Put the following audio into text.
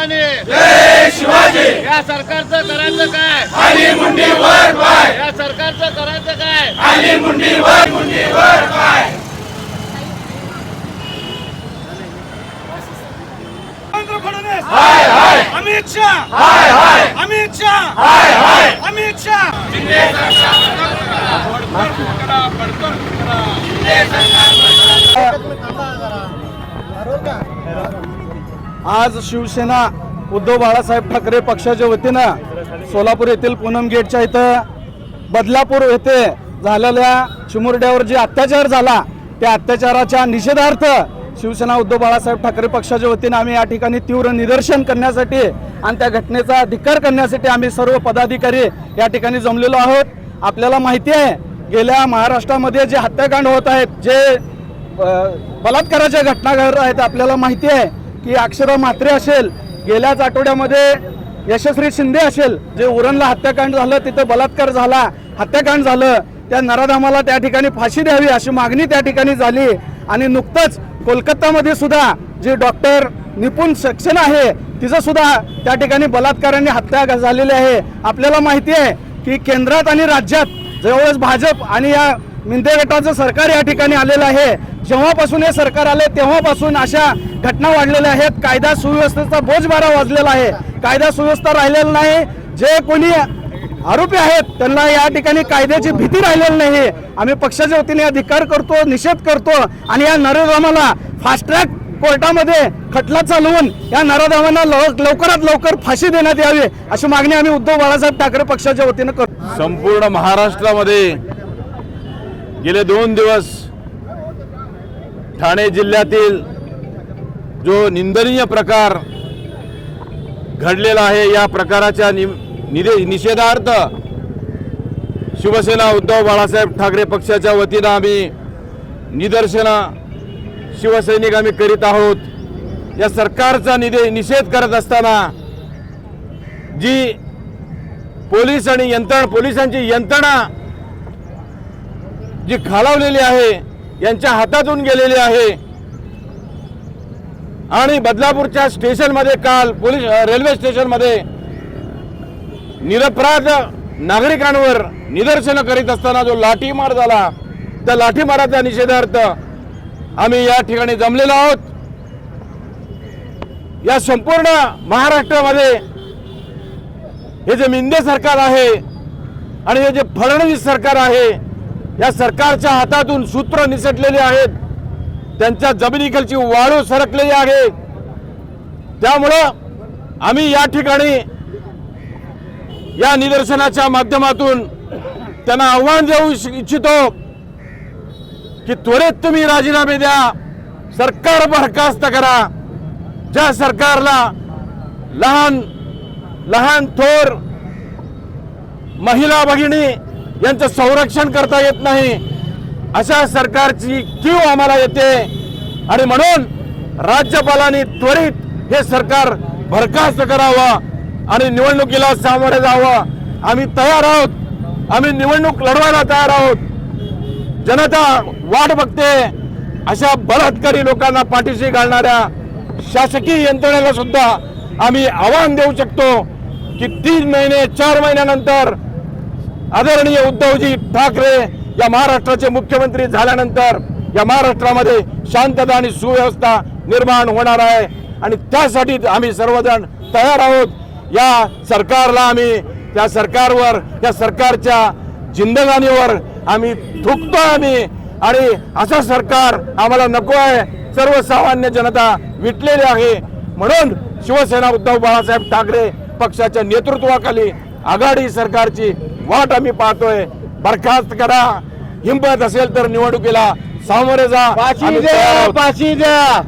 भवानी जय शिवाजी। या सरकारचं करायचं काय? खाली मुंडी वर पाय, या सरकारचं करायचं काय? खाली मुंडी वर पाय। देवेंद्र फडणवीस हाय हाय, अमित शाह हाय हाय, अमित शाह हाय हाय। अमित शाह शिंदे सरकार आज शिवसेना उद्धव बाळासाहेब ठाकरे पक्षाच्या वतीनं सोलापूर येथील पूनम गेटच्या इथं बदलापूर येथे झालेल्या चिमुरड्यावर जे अत्याचार झाला त्या अत्याचाराच्या निषेधार्थ शिवसेना उद्धव बाळासाहेब ठाकरे पक्षाच्या वतीनं आम्ही या ठिकाणी तीव्र निदर्शन करण्यासाठी आणि त्या घटनेचा धिक्कार करण्यासाठी आम्ही सर्व पदाधिकारी या ठिकाणी जमलेलो आहोत। आपल्याला माहिती आहे गेल्या महाराष्ट्रामध्ये जे हत्याकांड होत आहेत, जे बलात्काराच्या घटना घडत आहेत, आपल्याला माहिती आहे की अक्षरा म्हात्रे असेल, गेल्याच आठवड्यामध्ये यशस्वी शिंदे असेल, जे उरणला हत्याकांड झालं, तिथं बलात्कार झाला, हत्याकांड झालं, त्या नराधामाला त्या ठिकाणी फाशी द्यावी अशी मागणी त्या ठिकाणी झाली। आणि नुकतंच कोलकातामध्ये सुद्धा जे डॉक्टर निपुण सेक्शन आहे तिचं सुद्धा त्या ठिकाणी बलात्काराने हत्या झालेली आहे। आपल्याला माहिती आहे की केंद्रात आणि राज्यात जवळच भाजप आणि या मिंदे गटाचं सरकार या ठिकाणी आलेलं आहे। जेव्हापासून हे सरकार आले तेव्हापासून अशा घटना वाढलेल्या आहेत। कायदा सुव्यवस्थेचा बोजबारा वाजलेला आहे, कायदा सुव्यवस्था राहिलेला नाही। जे कोणी आरोपी आहेत त्यांना या ठिकाणी कायद्याची भीती राहिलेली नाही। आम्ही पक्षाच्या वतीने अधिकार करतो, निषेध करतो आणि या नराधामाला फास्ट ट्रॅक कोर्टामध्ये खटला चालवून या नराधामांना लवकरात लवकर फाशी देण्यात यावी अशी मागणी आम्ही उद्धव बाळासाहेब ठाकरे पक्षाच्या वतीने करतो। संपूर्ण महाराष्ट्रामध्ये गेले 2 दिवस ठाणे जिल्ह्यातील जो निंदनीय प्रकार घडलेला आहे, या प्रकाराच्या निषेधार्थ शिवसेना उद्धव बाळासाहेब ठाकरे पक्षाच्या वतीनं आम्ही निदर्शनं शिवसैनिक आम्ही करीत आहोत। या सरकारचा निषेध करत असताना जी पोलीस आणि पोलिसांची यंत्रणा जी खालावलेली आहे, यांच्या हातातून गेलेली आहे। आणि बदलापूरच्या स्टेशनमध्ये काल रेल्वे स्टेशनमध्ये निरपराध नागरिकांवर निदर्शनं करीत असताना जो लाठीमार झाला, त्या लाठीमाराच्या निषेधार्थ आम्ही या ठिकाणी जमलेलो आहोत। या संपूर्ण महाराष्ट्रामध्ये हे जे मिंदे सरकार आहे आणि हे जे फडणवीस सरकार आहे, या सरकारच्या हातातून सूत्र निसटलेले आहेत, त्यांच्या जमिनीखालची वाळू सरकलेली आहे। त्यामुळं आम्ही या ठिकाणी या निदर्शनाच्या माध्यमातून त्यांना आव्हान देऊ इच्छितो की त्वरित तुम्ही राजीनामे द्या, सरकार बरखास्त करा। ज्या सरकारला लहान थोर महिला भगिनी यांचं संरक्षण करता येत नाही, अशा सरकारची कीव आम्हाला येते। आणि म्हणून राज्यपालांनी त्वरित हे सरकार बरखास्त करावं आणि निवडणुकीला सामोरे जावं। आम्ही तयार आहोत, आम्ही निवडणूक लढवायला तयार आहोत। जनता वाट बघते। अशा बलात्कारी लोकांना पाठीशी घालणाऱ्या शासकीय यंत्रणेला सुद्धा आम्ही आव्हान देऊ शकतो की 3 महिने 4 महिन्यानंतर आदरणीय उद्धवजी ठाकरे या महाराष्ट्राचे मुख्यमंत्री झाल्यानंतर या महाराष्ट्रामध्ये शांतता आणि सुव्यवस्था निर्माण होणार आहे आणि त्यासाठी आम्ही सर्वजण तयार आहोत। या सरकारला आम्ही त्या सरकारवर, या सरकारच्या जिंदगानीवर आम्ही थुकतो आम्ही, आणि असं सरकार आम्हाला नको आहे। सर्वसामान्य जनता विटलेली आहे। म्हणून शिवसेना उद्धव बाळासाहेब ठाकरे पक्षाच्या नेतृत्वाखाली आघाडी सरकारची वाट आम्ही पाहतोय। बरखास्त करा, हिंमत असेल तर निवडणुकीला सामोरे जा। फाशी द्या, फाशी द्या।